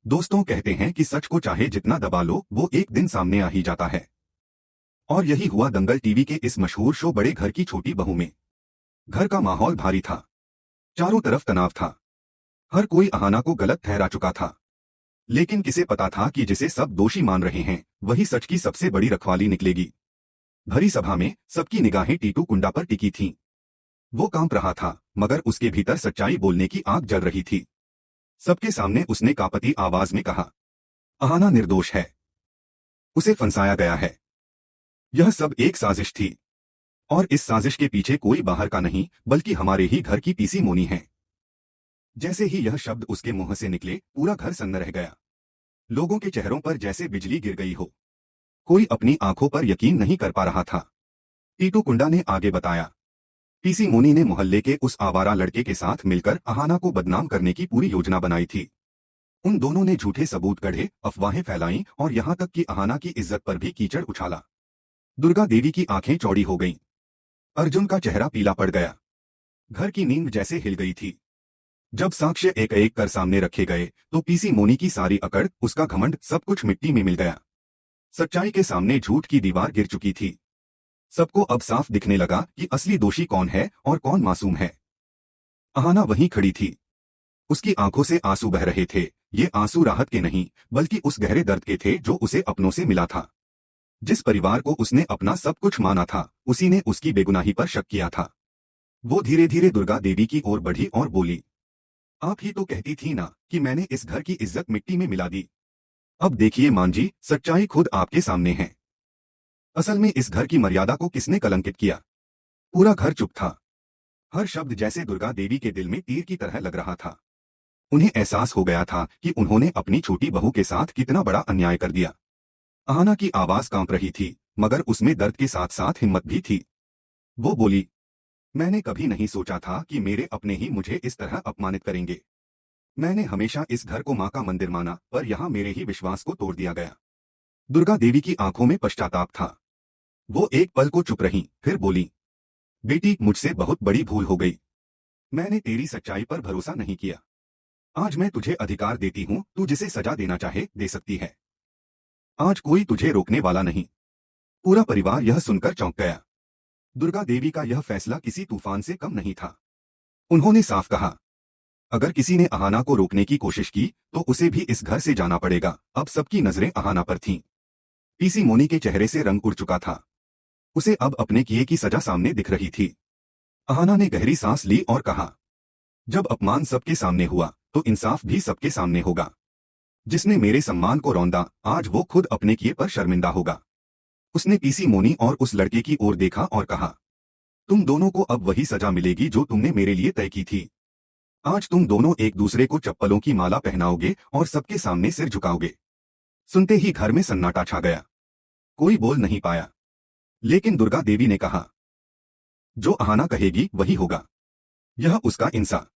दोस्तों कहते हैं कि सच को चाहे जितना दबा लो वो एक दिन सामने आ ही जाता है। और यही हुआ दंगल टीवी के इस मशहूर शो बड़े घर की छोटी बहू में। घर का माहौल भारी था। चारों तरफ तनाव था। हर कोई अहाना को गलत ठहरा चुका था। लेकिन किसे पता था कि जिसे सब दोषी मान रहे हैं वही सच की सबसे बड़ी रखवाली निकलेगी। भरी सभा में सबकी निगाहें टीटू कुंडा पर टिकी थीं। वो कांप रहा था मगर उसके भीतर सच्चाई बोलने की आग जल रही थी। सबके सामने उसने कांपती आवाज में कहा, अहाना निर्दोष है। उसे फंसाया गया है। यह सब एक साजिश थी। और इस साजिश के पीछे कोई बाहर का नहीं बल्कि हमारे ही घर की पीसी मोनी है। जैसे ही यह शब्द उसके मुंह से निकले पूरा घर सन्न रह गया। लोगों के चेहरों पर जैसे बिजली गिर गई हो। कोई अपनी आंखों पर यकीन नहीं कर पा रहा था। टीटू कुंडा ने आगे बताया, पीसी मोनी ने मोहल्ले के उस आवारा लड़के के साथ मिलकर अहाना को बदनाम करने की पूरी योजना बनाई थी। उन दोनों ने झूठे सबूत गढ़े, अफवाहें फैलाईं और यहाँ तक कि अहाना की इज्जत पर भी कीचड़ उछाला। दुर्गा देवी की आंखें चौड़ी हो गईं। अर्जुन का चेहरा पीला पड़ गया। घर की नींद जैसे हिल गई थी। जब साक्ष्य एक एक कर सामने रखे गए तो पीसी मोनी की सारी अकड़, उसका घमंड, सब कुछ मिट्टी में मिल गया। सच्चाई के सामने झूठ की दीवार गिर चुकी थी। सबको अब साफ दिखने लगा कि असली दोषी कौन है और कौन मासूम है। अहाना वहीं खड़ी थी। उसकी आंखों से आंसू बह रहे थे। ये आंसू राहत के नहीं बल्कि उस गहरे दर्द के थे जो उसे अपनों से मिला था। जिस परिवार को उसने अपना सब कुछ माना था उसी ने उसकी बेगुनाही पर शक किया था। वो धीरे धीरे दुर्गा देवी की ओर बढ़ी और बोली, आप ही तो कहती थी ना कि मैंने इस घर की इज्जत मिट्टी में मिला दी। अब देखिए मान जी, सच्चाई खुद आपके सामने है। असल में इस घर की मर्यादा को किसने कलंकित किया? पूरा घर चुप था। हर शब्द जैसे दुर्गा देवी के दिल में तीर की तरह लग रहा था। उन्हें एहसास हो गया था कि उन्होंने अपनी छोटी बहू के साथ कितना बड़ा अन्याय कर दिया। अहाना की आवाज कांप रही थी मगर उसमें दर्द के साथ साथ हिम्मत भी थी। वो बोली, मैंने कभी नहीं सोचा था कि मेरे अपने ही मुझे इस तरह अपमानित करेंगे। मैंने हमेशा इस घर को माँ का मंदिर माना पर यहाँ मेरे ही विश्वास को तोड़ दिया गया। दुर्गा देवी की आंखों में पश्चाताप था। वो एक पल को चुप रही, फिर बोली, बेटी मुझसे बहुत बड़ी भूल हो गई। मैंने तेरी सच्चाई पर भरोसा नहीं किया। आज मैं तुझे अधिकार देती हूँ, तू जिसे सजा देना चाहे दे सकती है। आज कोई तुझे रोकने वाला नहीं। पूरा परिवार यह सुनकर चौंक गया। दुर्गा देवी का यह फैसला किसी तूफान से कम नहीं था। उन्होंने साफ कहा, अगर किसी ने अहाना को रोकने की कोशिश की तो उसे भी इस घर से जाना पड़ेगा। अब सबकी नजरें अहाना पर थीं। पीसी मोनी के चेहरे से रंग उड़ चुका था। उसे अब अपने किए की सजा सामने दिख रही थी। अहाना ने गहरी सांस ली और कहा, जब अपमान सबके सामने हुआ तो इंसाफ भी सबके सामने होगा। जिसने मेरे सम्मान को रौंदा आज वो खुद अपने किए पर शर्मिंदा होगा। उसने पीसी मोनी और उस लड़के की ओर देखा और कहा, तुम दोनों को अब वही सजा मिलेगी जो तुमने मेरे लिए तय की थी। आज तुम दोनों एक दूसरे को चप्पलों की माला पहनाओगे और सबके सामने सिर झुकाओगे। सुनते ही घर में सन्नाटा छा गया। कोई बोल नहीं पाया। लेकिन दुर्गा देवी ने कहा, जो अहाना कहेगी वही होगा। यह उसका इंसाफ